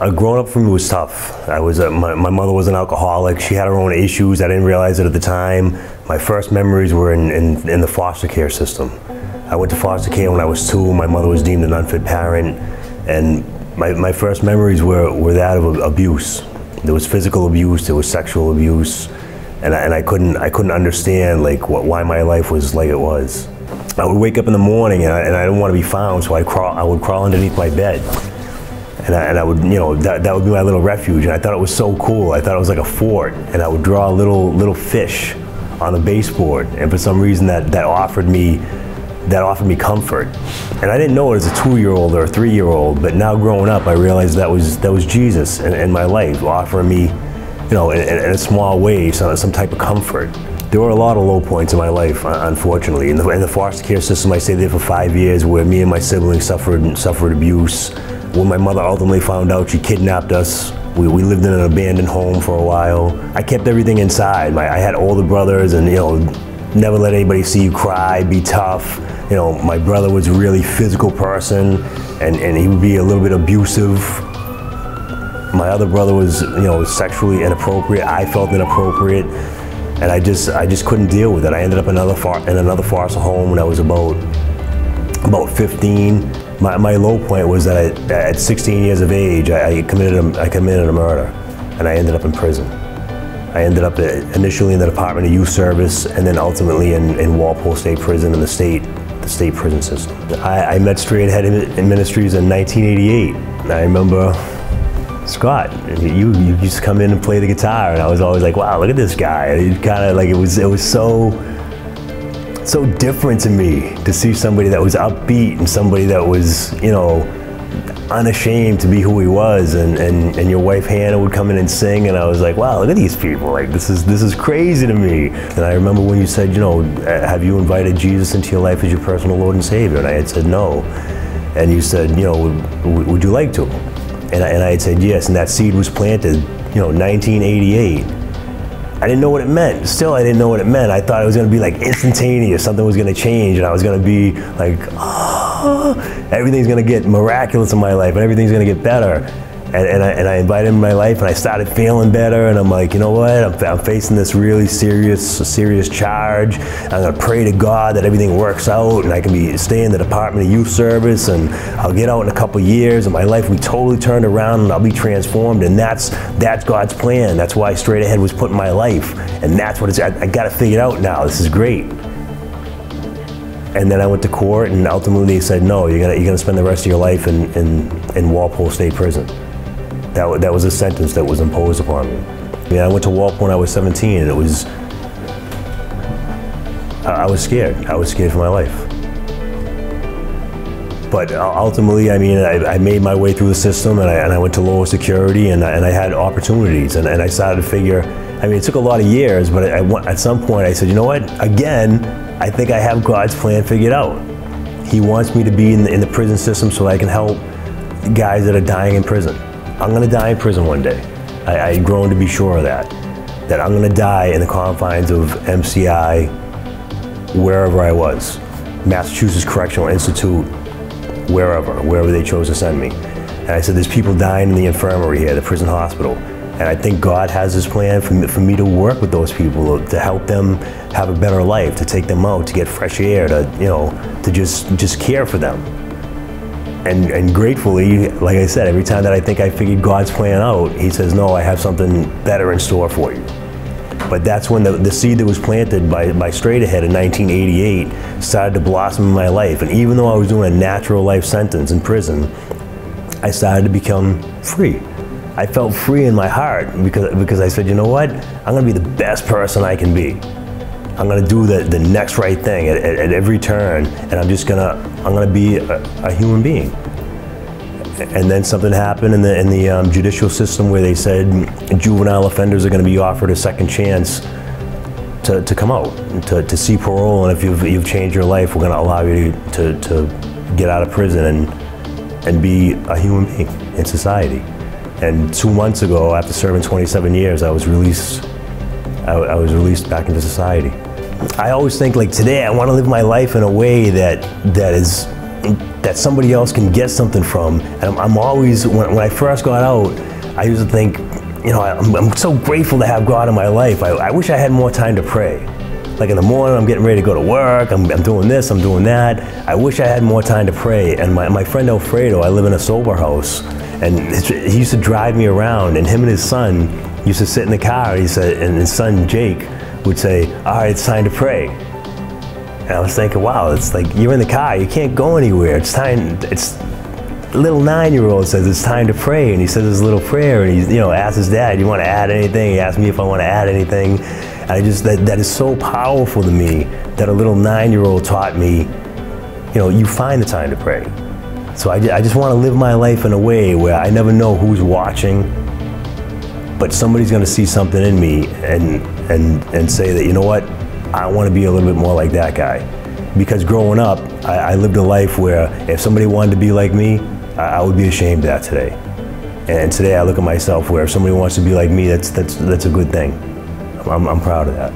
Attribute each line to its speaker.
Speaker 1: Growing up for me was tough. My mother was an alcoholic. She had her own issues. I didn't realize it at the time. My first memories were in the foster care system. I went to foster care when I was 2. My mother was deemed an unfit parent, and my first memories were that of abuse. There was physical abuse, there was sexual abuse, and I couldn't understand like why my life was like it was. I would wake up in the morning and I didn't want to be found, so I would crawl underneath my bed. And I would, that would be my little refuge. And I thought it was so cool. I thought it was like a fort. And I would draw little fish on the baseboard. And for some reason that offered me comfort. And I didn't know it as a 2-year-old or a 3-year-old, but now growing up, I realized that was Jesus in my life, offering me, in a small way, some type of comfort. There were a lot of low points in my life, unfortunately. In the foster care system, I stayed there for 5 years, where me and my siblings suffered abuse. When my mother ultimately found out, she kidnapped us. We lived in an abandoned home for a while. I kept everything inside. I had older brothers, and never let anybody see you cry, be tough. My brother was a really physical person, and he would be a little bit abusive. My other brother was, sexually inappropriate. I felt inappropriate, and I just couldn't deal with it. I ended up in another foster home when I was about 15. My low point was that at 16 years of age, I committed a murder, and I ended up in prison. I ended up initially in the Department of Youth Service, and then ultimately in Walpole State Prison in the state prison system. I met Straight Ahead in Ministries in 1988. And I remember, Scott, you used to come in and play the guitar, and I was always like, wow, look at this guy. It kind of like, it was so different to me to see somebody that was upbeat and somebody that was, unashamed to be who he was, and your wife Hannah would come in and sing, and I was like, wow, look at these people, like this is crazy to me. And I remember when you said, have you invited Jesus into your life as your personal Lord and Savior? And I had said no, and you said, would you like to? And I had said yes, and that seed was planted, 1988. I didn't know what it meant. Still, I didn't know what it meant. I thought it was going to be like instantaneous. Something was going to change, and I was going to be like, oh, everything's going to get miraculous in my life, and everything's going to get better. And I invited him in my life, and I started feeling better. And I'm like, you know what? I'm facing this really serious charge. I'm going to pray to God that everything works out, and I can stay in the Department of Youth Service, and I'll get out in a couple years, and my life will be totally turned around, and I'll be transformed. And that's God's plan. That's why Straight Ahead was put in my life, and that's what it's. I got to figure it out now. This is great. And then I went to court, and ultimately they said, no, you're gonna spend the rest of your life in Walpole State Prison. That was a sentence that was imposed upon me. I went to Walpole when I was 17, and I was scared. I was scared for my life. But ultimately, I made my way through the system, and I went to lower security, and I had opportunities, and I started to figure, it took a lot of years, but at some point I said, you know what, again, I think I have God's plan figured out. He wants me to be in the prison system so I can help guys that are dying in prison. I'm going to die in prison one day. I had grown to be sure of that I'm going to die in the confines of MCI, wherever I was, Massachusetts Correctional Institute, wherever they chose to send me. And I said, there's people dying in the infirmary here, the prison hospital. And I think God has this plan for me to work with those people, to help them have a better life, to take them out, to get fresh air, to just care for them. And gratefully, like I said, every time that I think I figured God's plan out, he says, no, I have something better in store for you. But that's when the seed that was planted by Straight Ahead in 1988 started to blossom in my life. And even though I was doing a natural life sentence in prison, I started to become free. I felt free in my heart because I said, you know what? I'm going to be the best person I can be. I'm going to do the next right thing at every turn, and I'm going to be a human being. And then something happened in the judicial system where they said juvenile offenders are going to be offered a second chance to come out, to see parole, and if you've changed your life, we're going to allow you to get out of prison and be a human being in society. And 2 months ago, after serving 27 years, I was released back into society. I always think, like, today I want to live my life in a way that is that somebody else can get something from. And I'm always, when I first got out, I used to think, you know, I'm so grateful to have God in my life. I wish I had more time to pray. Like in the morning, I'm getting ready to go to work, I'm doing this, I'm doing that. I wish I had more time to pray. And my friend Alfredo, I live in a sober house, and he used to drive me around, and him and his son used to sit in the car, he said, and his son Jake would say, all right, it's time to pray. And I was thinking, wow, it's like you're in the car, you can't go anywhere. It's time, it's a little 9-year-old says it's time to pray, and he says his little prayer, and he, you know, asks his dad, you want to add anything? He asked me if I want to add anything. I just, that is so powerful to me that a little 9-year-old taught me, you know, you find the time to pray. So I just want to live my life in a way where I never know who's watching, but somebody's going to see something in me and say that, you know what, I want to be a little bit more like that guy. Because growing up, I lived a life where if somebody wanted to be like me, I would be ashamed of that today. And today I look at myself where if somebody wants to be like me, that's a good thing. I'm proud of that.